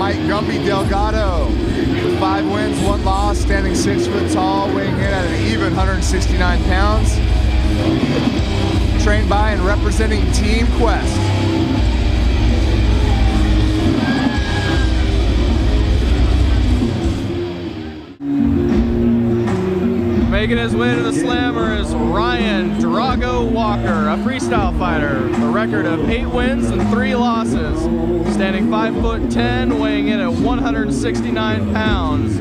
fight Gumby Delgado with 5 wins, 1 loss, standing 6 foot tall, weighing in at an even 169 pounds. Trained by and representing Team Quest. Making his way to the slammer is Ryan Drago Walker, a freestyle fighter. A record of 8 wins and 3 losses. Standing 5'10", weighing in at 169 pounds.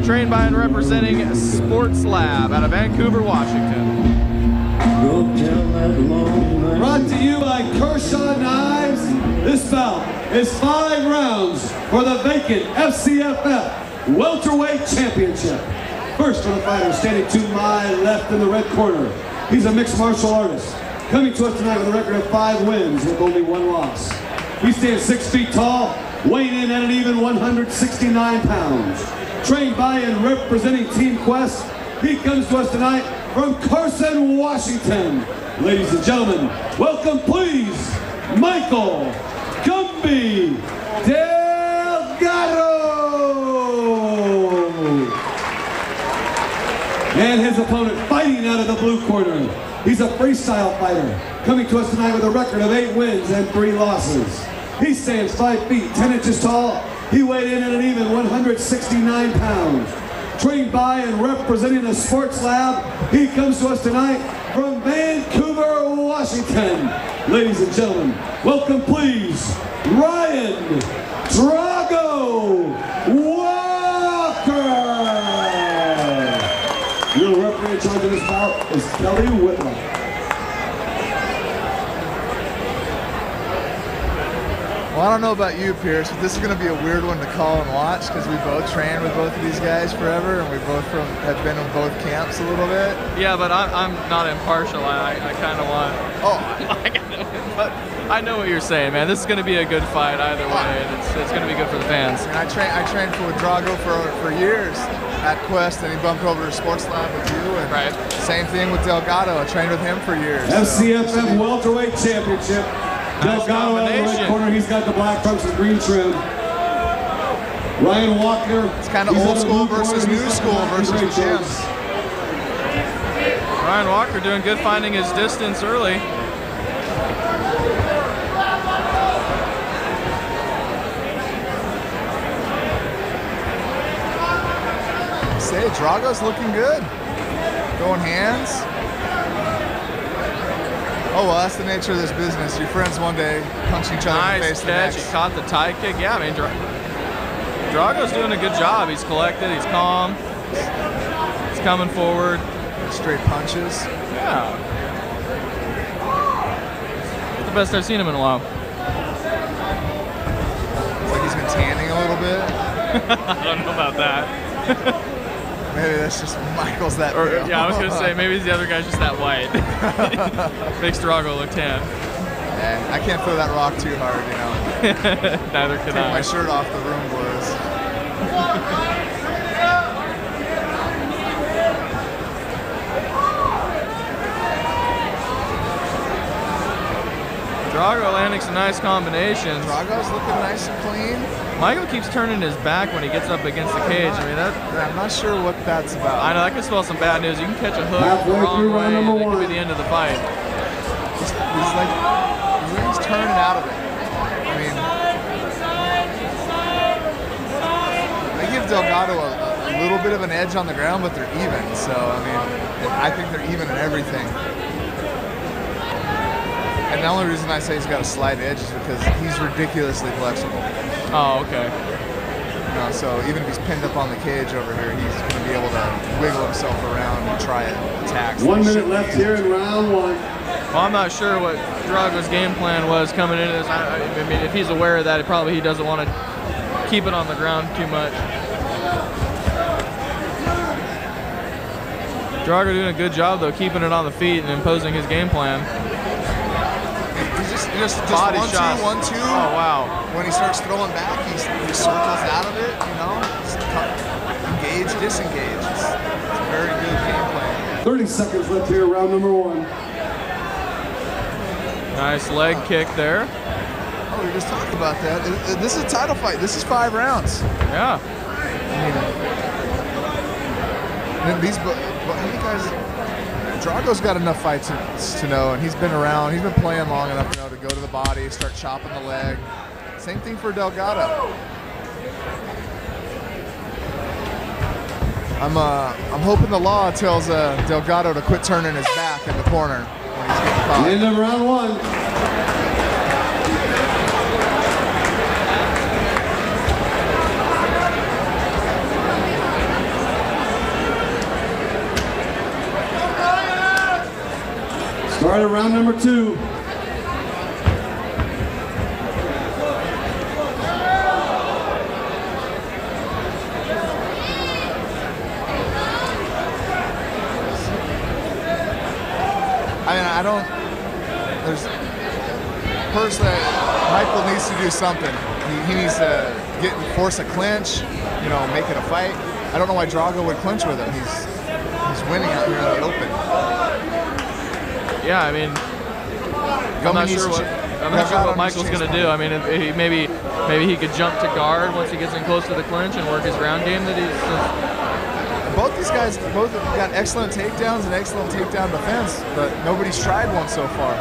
Trained by and representing Sports Lab out of Vancouver, Washington. Brought to you by Kershaw Knives. This bout is 5 rounds for the vacant FCFF Welterweight Championship. First for the fighter, standing to my left in the red corner. He's a mixed martial artist, coming to us tonight with a record of 5 wins with only 1 loss. He stands 6 feet tall, weighing in at an even 169 pounds. Trained by and representing Team Quest, he comes to us tonight from Carson, Washington. Ladies and gentlemen, welcome please, Michael Gumby Delgado. And his opponent fighting out of the blue corner. He's a freestyle fighter, coming to us tonight with a record of 8 wins and 3 losses. He stands 5 feet 10 inches tall. He weighed in at an even 169 pounds. Trained by and representing the Sports Lab, he comes to us tonight from Vancouver, Washington. Ladies and gentlemen, welcome please, Ryan Drago Walker. Your referee in charge of this bout is Kelly Whitlock. Well, I don't know about you, Pierce, but this is going to be a weird one to call and watch because we both trained with both of these guys forever, and we both have been in both camps a little bit. Yeah, but I'm not impartial. I kind of want. Oh, but I know what you're saying, man. This is going to be a good fight either way, and it's going to be good for the fans. I trained with Drago for years at Quest, and he bumped over to Sports Lab with you, and right. Same thing with Delgado. I trained with him for years. FCFF Welterweight Championship. Delgado out in the red corner, he's got the black trunks and green trim. Ryan Walker. It's kind of old school versus new school versus the gyms. Ryan Walker doing good, finding his distance early. Say, Drago's looking good. Going hands. Oh, well, that's the nature of this business. Your friends one day punch each other in the face the next. Nice catch. He caught the tie kick. Yeah, I mean, Drago's doing a good job. He's collected. He's calm. He's coming forward. Straight punches. Yeah. The best I've seen him in a while. It's like he's been tanning a little bit. I don't know about that. Maybe that's just Michael's that pale. Yeah, I was going to say, maybe the other guy's just that white. Makes Drago look tan. And I can't throw that rock too hard, you know. Neither can I. Take my shirt off, the room blows. Drago landing some nice combinations. Drago's looking nice and clean. Michael keeps turning his back when he gets up against the cage. I mean, I'm not sure what that's about. I know, that could spell some bad news. You can catch a hook the wrong way, and it could be the end of the fight. He's turning out of it. I mean, I give Delgado a little bit of an edge on the ground, but they're even. So, I mean, I think they're even in everything. And the only reason I say he's got a slight edge is because he's ridiculously flexible. Oh, okay. You know, so even if he's pinned up on the cage over here, he's going to be able to wiggle himself around and try attacks. 1 minute left here in round 1. Well, I'm not sure what Drago's game plan was coming into this. I mean, if he's aware of that, he doesn't want to keep it on the ground too much. Drago doing a good job, though, keeping it on the feet and imposing his game plan. Just body 1-2, shots. 1-2. Oh, wow. When he starts throwing back, he circles out of it, you know. Engage, disengage. It's a very good game plan. 30 seconds left here, round number 1. Nice leg kick there. Oh, we were just talking about that. This is a title fight. This is 5 rounds. Yeah. I mean, these, but how many guys? Drago's got enough fights to know, and he's been around. He's been playing long enough to know to go to the body, start chopping the leg. Same thing for Delgado. I'm hoping the law tells Delgado to quit turning his back in the corner when he's getting caught. End of round 1. Start at round number 2. Personally, Michael needs to do something. He needs to force a clinch, you know, make it a fight. I don't know why Drago would clinch with him. He's winning out here in the open. Yeah, I mean, I'm not sure what Michael's going to do. I mean, maybe he could jump to guard once he gets in close to the clinch and work his ground game that he's. Both these guys both have got excellent takedowns and excellent takedown defense, but nobody's tried one so far.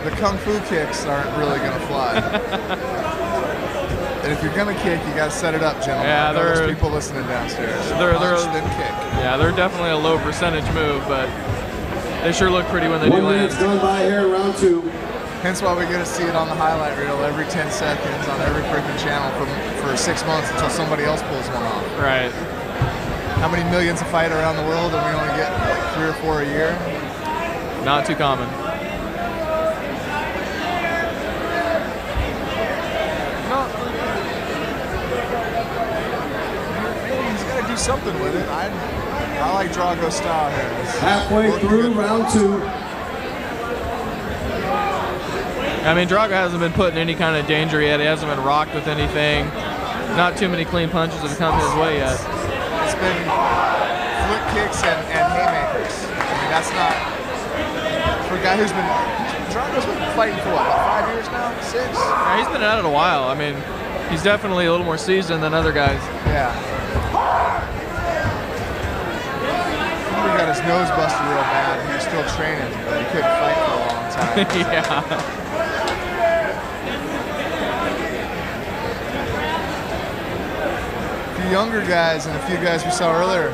The kung fu kicks aren't really going to fly. And if you're going to kick, you got to set it up, gentlemen. Yeah, there's people listening downstairs. Punch, then kick. Yeah, they're definitely a low percentage move, but they sure look pretty when they do land. 1 minute's gone by here in round 2. Hence why we're going to see it on the highlight reel every 10 seconds on every freaking channel for 6 months until somebody else pulls one off. Right. How many millions of fight around the world and we only get like 3 or 4 a year? Not too common. He's got to do something with it. I like Drago's style here. Halfway through round 2. I mean, Drago hasn't been put in any kind of danger yet. He hasn't been rocked with anything. Not too many clean punches have come his way yet. It's been flip kicks and haymakers. I mean, that's not for a guy who's been. Drago's been fighting for what, about 5 years now? 6? Yeah, he's been at it a while. I mean, he's definitely a little more seasoned than other guys. Yeah. He got his nose busted real bad. He was still training, but he couldn't fight for a long time. Yeah. Younger guys and a few guys we saw earlier,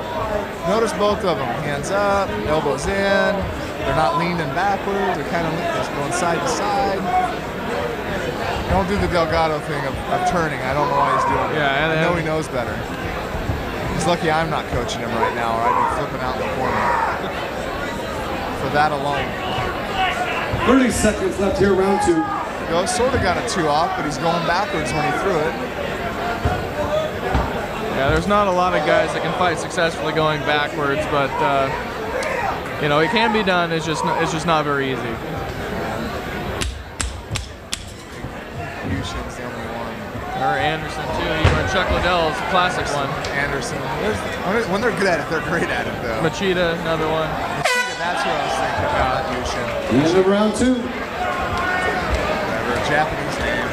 notice both of them, hands up, elbows in, they're not leaning backwards, they're kind of just going side to side. Don't do the Delgado thing of turning. I don't know why he's doing it. Yeah, I know he knows better. He's lucky I'm not coaching him right now or I'd be flipping out in the corner. For that alone. 30 seconds left here, round 2. Sort of got a 2 off, but he's going backwards when he threw it. Yeah, there's not a lot of guys that can fight successfully going backwards, but you know, it can be done. It's just not very easy. Yushin's the only one. Or Anderson too. Or Chuck Liddell's classic one. Anderson. When they're good at it, they're great at it though. Machida, another one. Machida, that's what I was thinking about. Yushin. End of round 2. Whatever, Japanese name.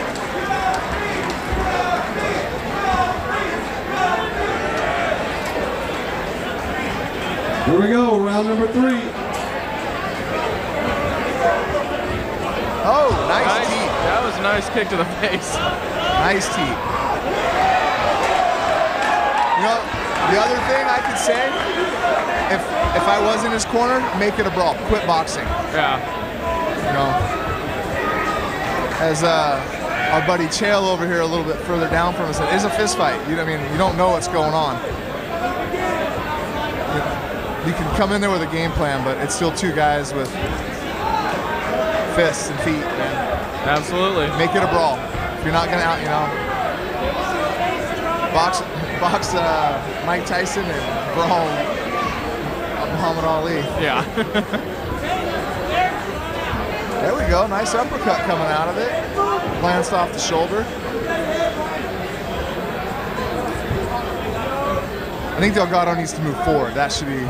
Here we go, round number 3. Oh, nice teep. That was a nice kick to the face. Nice teep. You know, the other thing I could say, if I was in his corner, make it a brawl. Quit boxing. Yeah. You know, as our buddy Chael over here a little bit further down from us said, it's a fist fight. You know what I mean? You don't know what's going on. You can come in there with a game plan, but it's still 2 guys with fists and feet. Man. Absolutely. Make it a brawl. If you're not gonna out, you know, box Mike Tyson and brawl Muhammad Ali. Yeah. There we go. Nice uppercut coming out of it. Glanced off the shoulder. I think Delgado needs to move forward. That should be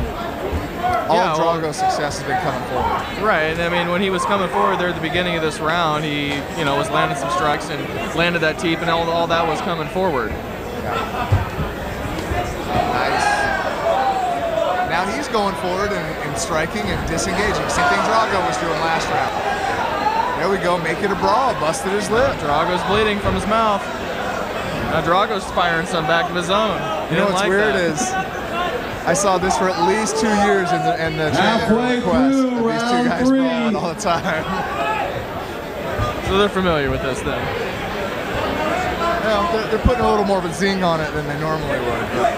All of Drago's success has been coming forward. Right, and I mean, when he was coming forward there at the beginning of this round, he, you know, was landing some strikes and landed that teep, and all that was coming forward. Yeah. Nice. Now he's going forward and striking and disengaging. Same thing Drago was doing last round. There we go, make it a brawl. Busted his lip. Drago's bleeding from his mouth. Now Drago's firing some back of his own. You know what's weird is I saw this for at least 2 years in the halfway request. through These two round guys 3. brawling all the time. So they're familiar with this thing. Well, they're putting a little more of a zing on it than they normally would. But.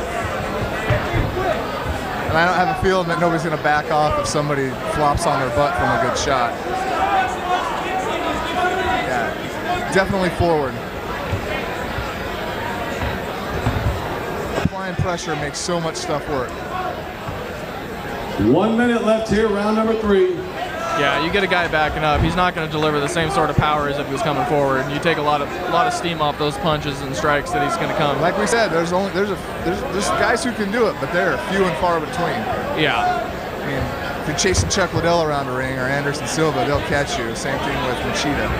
And I don't have a feeling that nobody's going to back off if somebody flops on their butt from a good shot. Yeah, definitely forward. Applying pressure makes so much stuff work. 1 minute left here, round number 3. Yeah, you get a guy backing up. He's not going to deliver the same sort of power as if he was coming forward. And you take a lot of steam off those punches and strikes that he's going to come. Like we said, there's guys who can do it, but they're few and far between. Yeah. I mean, if you're chasing Chuck Liddell around the ring or Anderson Silva, they'll catch you. Same thing with Machida.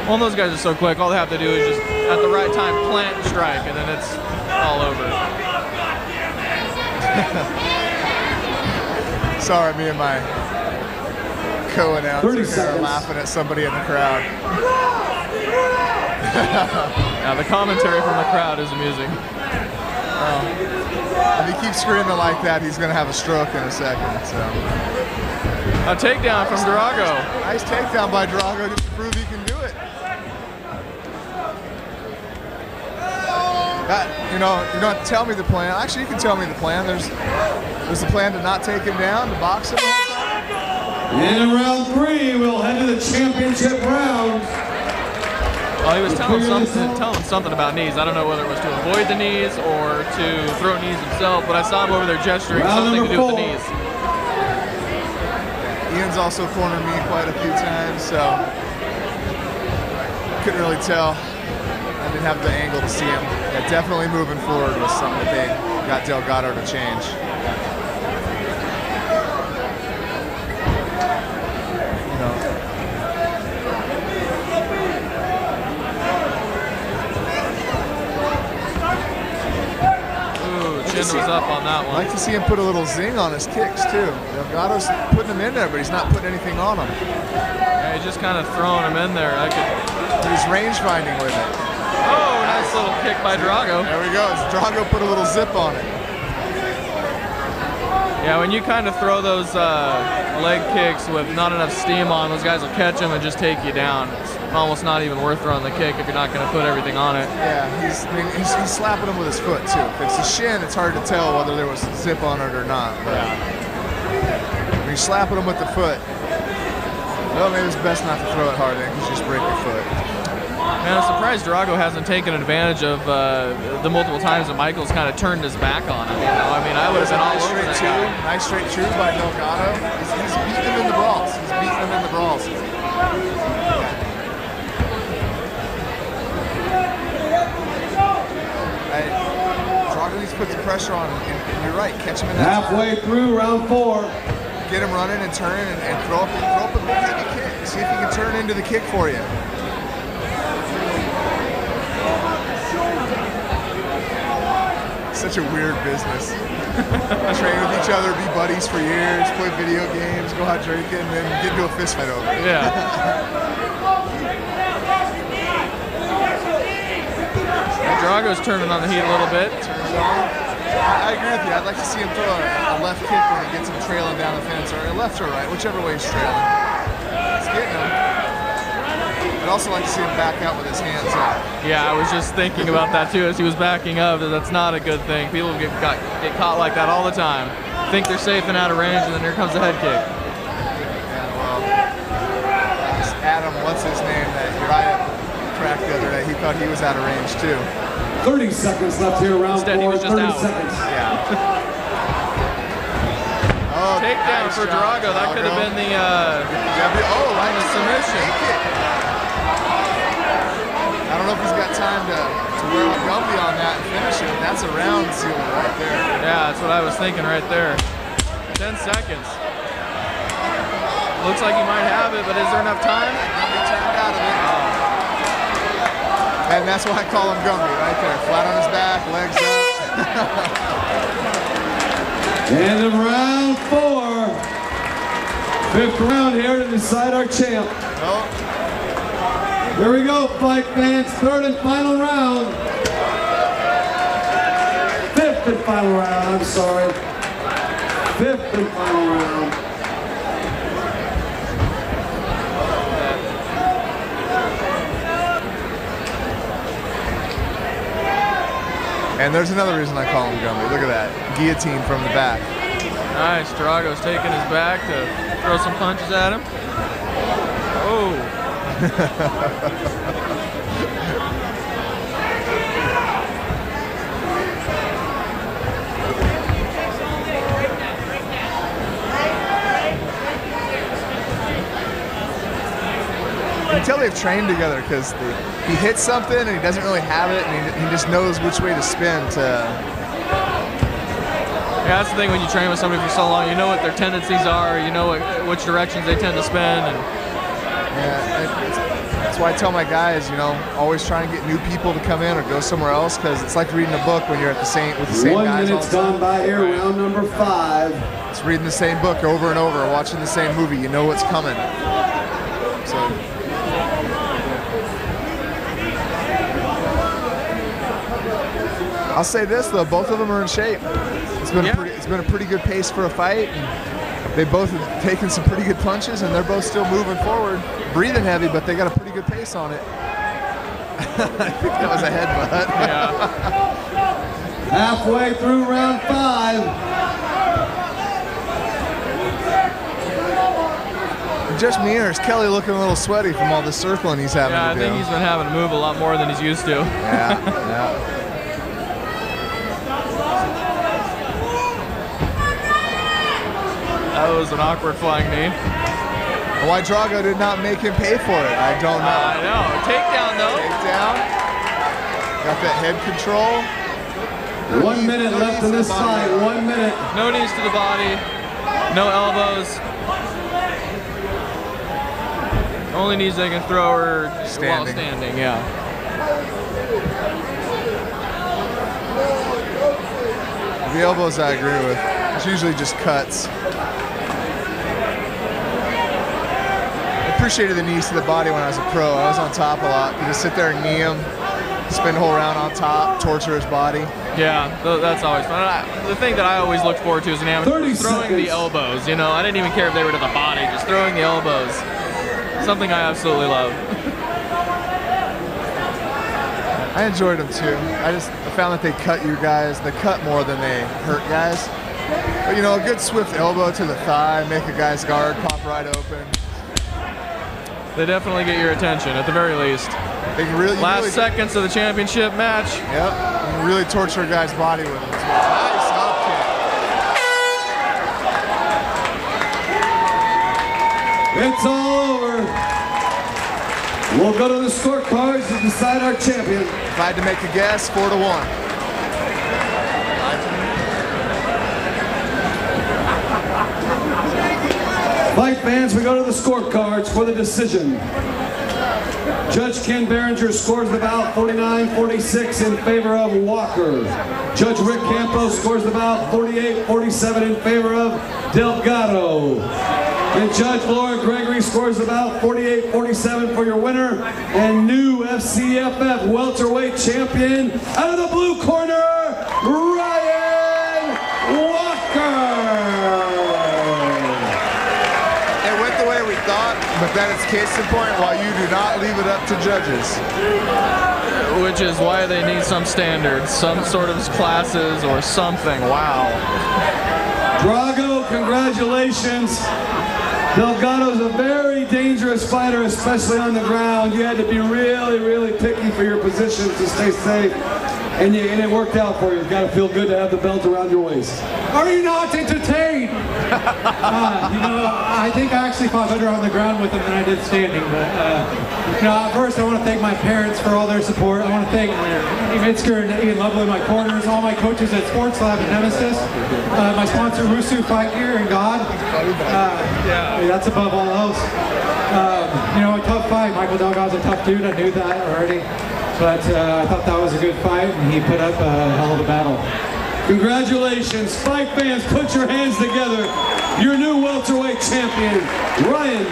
Well, those guys are so quick. All they have to do is just at the right time plant and strike, and then it's all over. Sorry, me and my co-announcers are laughing at somebody in the crowd. Now the commentary from the crowd is amusing. If he keeps screaming like that, he's going to have a stroke in a second. So. A takedown from Drago. Nice takedown by Drago just to prove he can do it. You don't have to tell me the plan. Actually, you can tell me the plan. There's the plan to not take him down, to box him. And in round 3, we'll head to the championship round. Well, he was telling something about knees. I don't know whether it was to avoid the knees or to throw knees himself, but I saw him over there gesturing something to do with the knees. Ian's also cornered me quite a few times, so couldn't really tell. I didn't have the angle to see him. Yeah, definitely moving forward was something that they got Delgado to change. Chin was up on that one. I like to see him put a little zing on his kicks too. Delgado's putting him in there, but he's not putting anything on him. Yeah, he's just kind of throwing him in there. He's range finding with it. Oh, nice little kick by Drago. There we go. Drago put a little zip on it. Yeah, when you kind of throw those leg kicks with not enough steam on, those guys will catch them and just take you down. It's almost not even worth throwing the kick if you're not going to put everything on it. Yeah, he's slapping him with his foot too. If it's a shin, it's hard to tell whether there was a zip on it or not. But when you're slapping him with the foot, well, maybe it's best not to throw it hard in because you just break your foot. Man, I'm surprised Drago hasn't taken advantage of the multiple times that Michael's kind of turned his back on him. You know? I mean, I would have been all over that guy. Nice straight two by Delgado. He's beating him in the brawls. He's beating him in the brawls. Drago needs to put the pressure on him, and you're right, catch him in that halfway through round 4. Get him running and turning and throw up a big heavy kick. See if he can turn into the kick for you. Such a weird business. Train with each other, be buddies for years, play video games, go out drinking, and then get into a fist fight over it. Yeah. Drago's turning on the heat a little bit. Turns on. I agree with you. I'd like to see him throw a left kick when he gets him trailing down the fence, or left or right, whichever way he's trailing. He's getting him. I'd also like to see him back out with his hands up. Yeah, I was just thinking about that too as he was backing up. That's not a good thing. People get caught like that all the time. Think they're safe and out of range, and then here comes the head kick. Yeah, well, Adam, what's his name, that Uriah cracked the other day, he thought he was out of range too. 30 seconds left here, round 4. Instead, he was just 30 out. seconds. Yeah. Oh, takedown nice for Drago. That could have been the submission. I don't know if he's got time to wear out Gumby on that and finish it. That's a round sealer right there. Yeah, that's what I was thinking right there. 10 seconds. Looks like he might have it, but is there enough time? Gumby tapped out of it. And that's why I call him Gumby, right there. Flat on his back, legs up. End of round 4. 5th round here to decide our champ. Oh. Here we go, fight fans. 3rd and final round. 5th and final round, I'm sorry. 5th and final round. And there's another reason I call him Gumby. Look at that. Guillotine from the back. Nice. Drago's taking his back to throw some punches at him. Oh. You can tell they've trained together because he hits something and he doesn't really have it, and he just knows which way to spin to. Yeah, that's the thing when you train with somebody for so long. You know what their tendencies are. You know which directions they tend to spin. And yeah, that's why I tell my guys, you know, always try and get new people to come in or go somewhere else, because it's like reading a book when you're at the same with the same 1 guys all minute's the time. gone by here, round number 5. It's reading the same book over and over, watching the same movie. You know what's coming. So. I'll say this though, both of them are in shape. It's been a pretty good pace for a fight. And they both have taken some pretty good punches, and they're both still moving forward, breathing heavy, but they got a pretty good pace on it. I think that was a headbutt. yeah. Halfway through round 5. Just me, or is Kelly looking a little sweaty from all the circling he's having to do? Yeah, I think he's been having to move a lot more than he's used to. Yeah. That was an awkward flying knee. Why Drago did not make him pay for it, I don't know. I know. Takedown, though. Takedown. Got that head control. 1 minute left in this fight. 1 minute. No knees to the body. No elbows. Only knees they can throw are while standing, yeah. The elbows I agree with. It's usually just cuts. I appreciated the knees to the body when I was a pro. I was on top a lot. You just sit there and knee him, spin the whole round on top, torture his body. Yeah, that's always fun. The thing that I always looked forward to as an amateur was throwing the elbows. You know, I didn't even care if they were to the body, just throwing the elbows. Something I absolutely love. I enjoyed them too. I found that they cut you guys. They cut more than they hurt guys. But you know, a good swift elbow to the thigh, make a guy's guard pop right open. They definitely get your attention, at the very least. They can really Last seconds of the championship match. Yep. You can really torture a guy's body with them. Nice up kick. It's all over. We'll go to the scorecards to decide our champion. If I had to make a guess, 4-1. Fight fans, we go to the scorecards for the decision. Judge Ken Behringer scores the bout 49-46 in favor of Walker. Judge Rick Campos scores the bout 48-47 in favor of Delgado. And Judge Laura Gregory scores the bout 48-47 for your winner and new FCFF welterweight champion out of the blue corner, Ryan Walker. It went the way we thought, but then it's case in point why you do not leave it up to judges. Which is why they need some standards, some sort of classes or something. Wow. Drago, congratulations. Delgado's a very dangerous fighter, especially on the ground. You had to be really, really picky for your position to stay safe, and it worked out for you. It's got to feel good to have the belt around your waist. Are you not entertained? You know, I think I actually fought better on the ground with him than I did standing, but First I want to thank my parents for all their support. I want to thank Imitsker and Ian Lovely, my corners, all my coaches at Sports Lab and Nemesis, my sponsor Rusu Fight Gear and God. That's above all else. A tough fight. Michael Delgado's a tough dude. I knew that already. But I thought that was a good fight, and he put up a hell of a battle. Congratulations, fight fans, put your hands together. Your new welterweight champion, Ryan